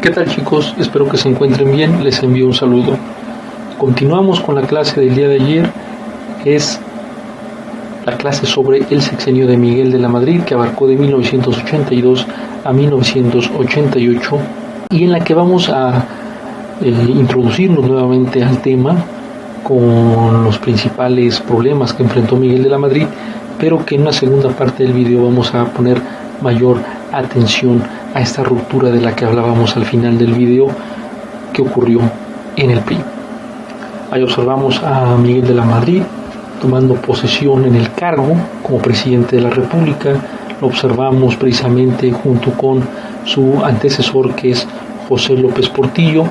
¿Qué tal, chicos? Espero que se encuentren bien, les envío un saludo. Continuamos con la clase del día de ayer, es la clase sobre el sexenio de Miguel de la Madrid, que abarcó de 1982 a 1988, y en la que vamos a introducirnos nuevamente al tema con los principales problemas que enfrentó Miguel de la Madrid, pero que en una segunda parte del video vamos a poner mayor atención a esta ruptura de la que hablábamos al final del video que ocurrió en el PRI. Ahí observamos a Miguel de la Madrid tomando posesión en el cargo como presidente de la República. Lo observamos precisamente junto con su antecesor, que es José López Portillo,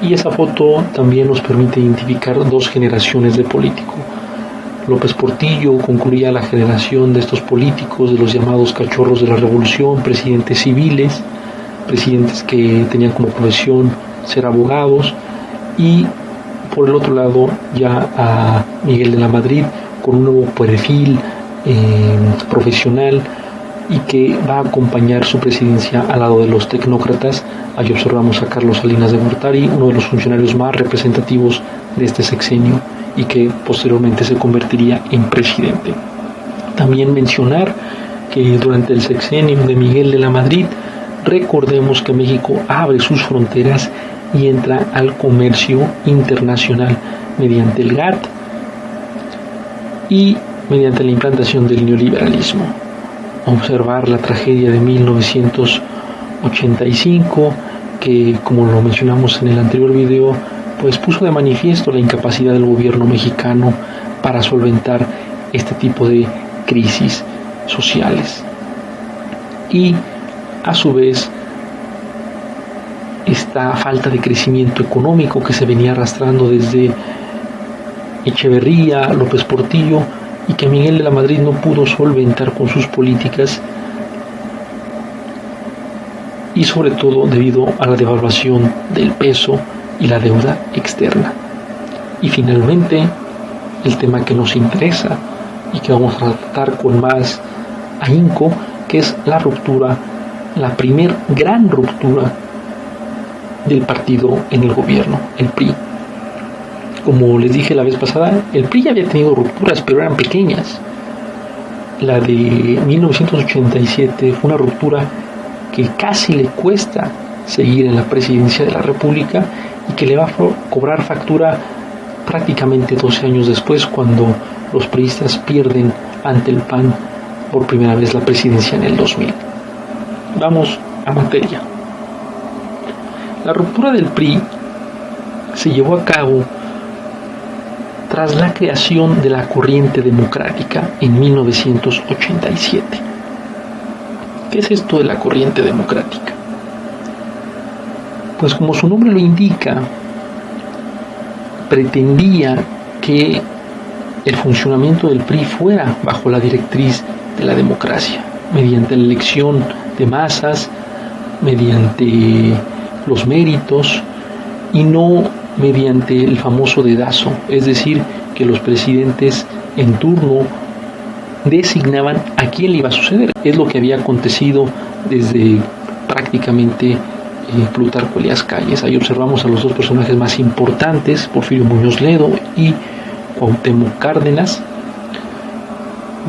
y esa foto también nos permite identificar dos generaciones de políticos. López Portillo concluía la generación de estos políticos, de los llamados cachorros de la revolución, presidentes civiles, presidentes que tenían como profesión ser abogados, y por el otro lado ya a Miguel de la Madrid con un nuevo perfil profesional y que va a acompañar su presidencia al lado de los tecnócratas. Ahí observamos a Carlos Salinas de Gortari, uno de los funcionarios más representativos de este sexenio y que posteriormente se convertiría en presidente. También mencionar que durante el sexenio de Miguel de la Madrid, recordemos que México abre sus fronteras y entra al comercio internacional mediante el GATT y mediante la implantación del neoliberalismo. Observar la tragedia de 1985, que, como lo mencionamos en el anterior video, pues puso de manifiesto la incapacidad del gobierno mexicano para solventar este tipo de crisis sociales. Y a su vez, esta falta de crecimiento económico que se venía arrastrando desde Echeverría, López Portillo, y que Miguel de la Madrid no pudo solventar con sus políticas, y sobre todo debido a la devaluación del peso y la deuda externa. Y finalmente, el tema que nos interesa y que vamos a tratar con más ahínco, que es la ruptura, la primer gran ruptura del partido en el gobierno, el PRI. Como les dije la vez pasada, el PRI ya había tenido rupturas, pero eran pequeñas. La de 1987 fue una ruptura que casi le cuesta seguir en la presidencia de la República y que le va a cobrar factura prácticamente 12 años después, cuando los priistas pierden ante el PAN por primera vez la presidencia en el 2000. Vamos a materia. La ruptura del PRI se llevó a cabo tras la creación de la Corriente Democrática en 1987. ¿Qué es esto de la Corriente Democrática? Pues como su nombre lo indica, pretendía que el funcionamiento del PRI fuera bajo la directriz de la democracia, mediante la elección de masas, mediante los méritos y no mediante el famoso dedazo, es decir, que los presidentes en turno designaban a quién le iba a suceder. Es lo que había acontecido desde prácticamente Plutarco Elías Calles. Ahí observamos a los dos personajes más importantes, Porfirio Muñoz Ledo y Cuauhtémoc Cárdenas.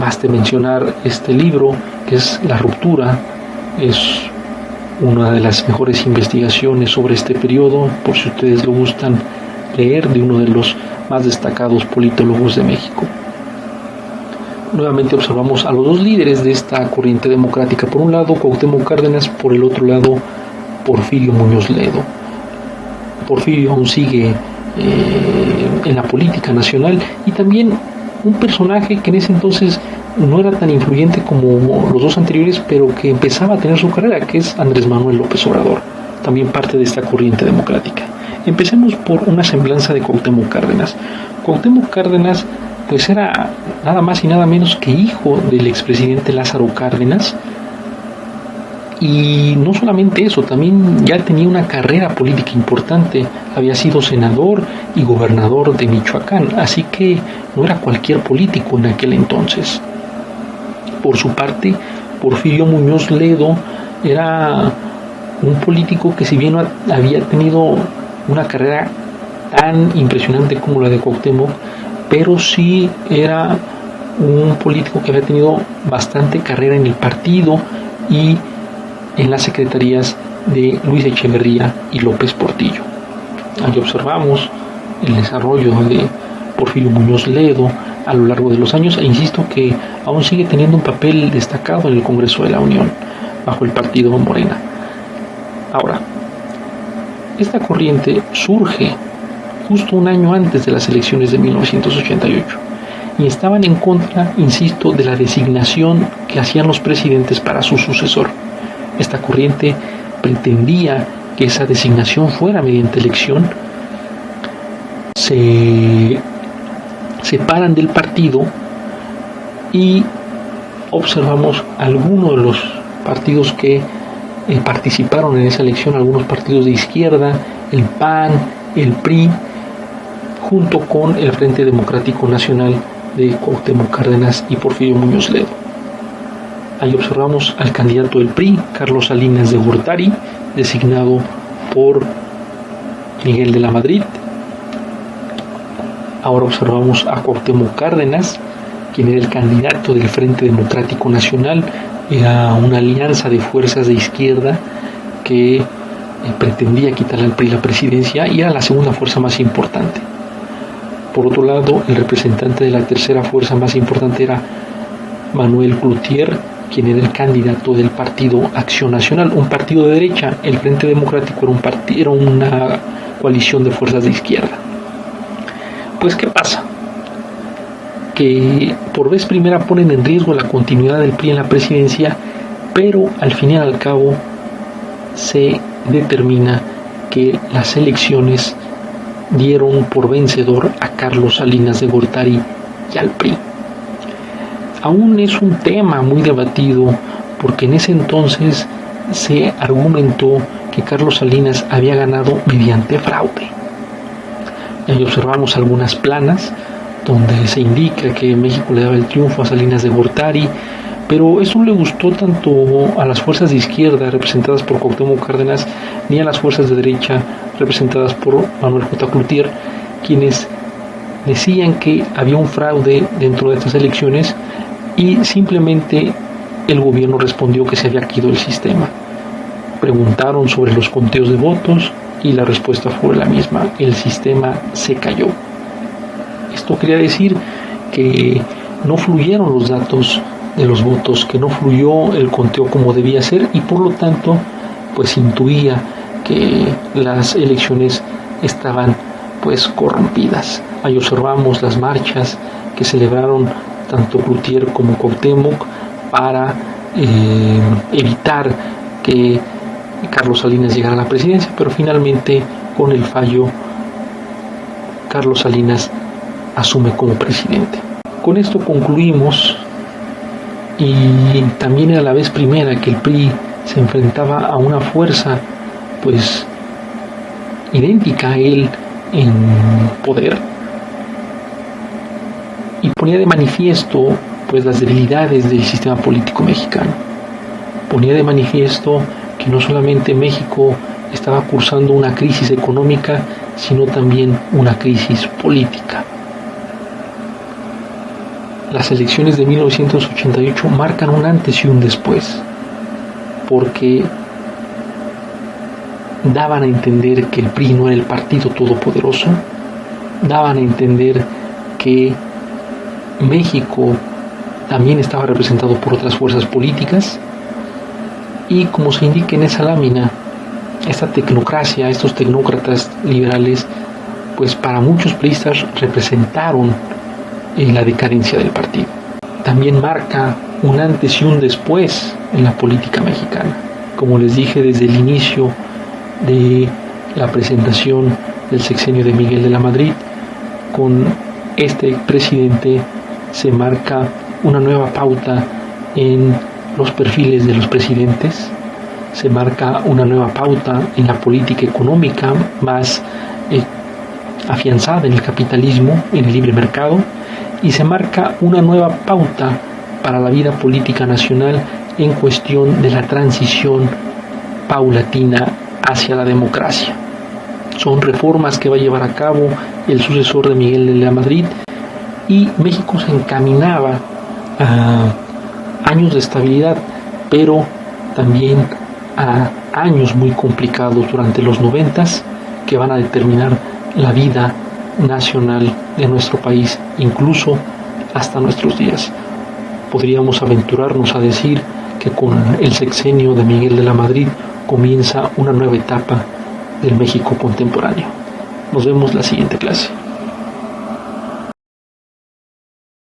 Baste mencionar este libro, que es La Ruptura, es una de las mejores investigaciones sobre este periodo, por si ustedes lo gustan leer, de uno de los más destacados politólogos de México. Nuevamente observamos a los dos líderes de esta corriente democrática, por un lado Cuauhtémoc Cárdenas, por el otro lado Porfirio Muñoz Ledo. Porfirio aún sigue en la política nacional, y también un personaje que en ese entonces no era tan influyente como los dos anteriores, pero que empezaba a tener su carrera, que es Andrés Manuel López Obrador, también parte de esta corriente democrática. Empecemos por una semblanza de Cuauhtémoc Cárdenas. Cuauhtémoc Cárdenas pues era nada más y nada menos que hijo del expresidente Lázaro Cárdenas, y no solamente eso, también ya tenía una carrera política importante. Había sido senador y gobernador de Michoacán, así que no era cualquier político en aquel entonces. Por su parte, Porfirio Muñoz Ledo era un político que, si bien no había tenido una carrera tan impresionante como la de Cuauhtémoc, pero sí era un político que había tenido bastante carrera en el partido y en las secretarías de Luis Echeverría y López Portillo. Ahí observamos el desarrollo de Porfirio Muñoz Ledo a lo largo de los años, e insisto que aún sigue teniendo un papel destacado en el Congreso de la Unión bajo el partido Morena. Ahora, esta corriente surge justo un año antes de las elecciones de 1988 y estaban en contra, insisto, de la designación que hacían los presidentes para su sucesor. Esta corriente pretendía que esa designación fuera mediante elección. Se separan del partido y observamos algunos de los partidos que participaron en esa elección, algunos partidos de izquierda, el PAN, el PRI, junto con el Frente Democrático Nacional de Cuauhtémoc Cárdenas y Porfirio Muñoz Ledo. Ahí observamos al candidato del PRI, Carlos Salinas de Gortari, designado por Miguel de la Madrid. Ahora observamos a Cuauhtémoc Cárdenas, quien era el candidato del Frente Democrático Nacional. Era una alianza de fuerzas de izquierda que pretendía quitarle al PRI la presidencia y era la segunda fuerza más importante. Por otro lado, el representante de la tercera fuerza más importante era Manuel Cloutier, quien era el candidato del partido Acción Nacional, un partido de derecha. El Frente Democrático era una coalición de fuerzas de izquierda. Pues, ¿qué pasa? Que por vez primera ponen en riesgo la continuidad del PRI en la presidencia, pero al fin y al cabo se determina que las elecciones dieron por vencedor a Carlos Salinas de Gortari y al PRI. Aún es un tema muy debatido, porque en ese entonces se argumentó que Carlos Salinas había ganado mediante fraude. Y ahí observamos algunas planas donde se indica que México le daba el triunfo a Salinas de Gortari, pero eso no le gustó tanto a las fuerzas de izquierda representadas por Cuauhtémoc Cárdenas ni a las fuerzas de derecha representadas por Manuel J. Cloutier, quienes decían que había un fraude dentro de estas elecciones y simplemente el gobierno respondió que se había caído el sistema. Preguntaron sobre los conteos de votos y la respuesta fue la misma: el sistema se cayó. Esto quería decir que no fluyeron los datos de los votos, que no fluyó el conteo como debía ser, y por lo tanto pues intuía que las elecciones estaban pues corrompidas. Ahí observamos las marchas que celebraron tanto Cloutier como Cuauhtémoc para evitar que Carlos Salinas llegara a la presidencia, pero finalmente con el fallo Carlos Salinas asume como presidente. Con esto concluimos, y también era la vez primera que el PRI se enfrentaba a una fuerza pues idéntica a él en poder, y ponía de manifiesto pues las debilidades del sistema político mexicano. Ponía de manifiesto que no solamente México estaba cursando una crisis económica, sino también una crisis política. Las elecciones de 1988 marcan un antes y un después, porque daban a entender que el PRI no era el partido todopoderoso, daban a entender que México también estaba representado por otras fuerzas políticas, y como se indica en esa lámina, esta tecnocracia, estos tecnócratas liberales, pues para muchos priistas representaron la decadencia del partido. También marca un antes y un después en la política mexicana. Como les dije desde el inicio de la presentación del sexenio de Miguel de la Madrid, con este presidente se marca una nueva pauta en los perfiles de los presidentes, se marca una nueva pauta en la política económica más afianzada en el capitalismo, en el libre mercado, y se marca una nueva pauta para la vida política nacional en cuestión de la transición paulatina hacia la democracia. Son reformas que va a llevar a cabo el sucesor de Miguel de la Madrid, y México se encaminaba a años de estabilidad, pero también a años muy complicados durante los 90 que van a determinar la vida nacional de nuestro país, incluso hasta nuestros días. Podríamos aventurarnos a decir que con el sexenio de Miguel de la Madrid comienza una nueva etapa del México contemporáneo. Nos vemos la siguiente clase.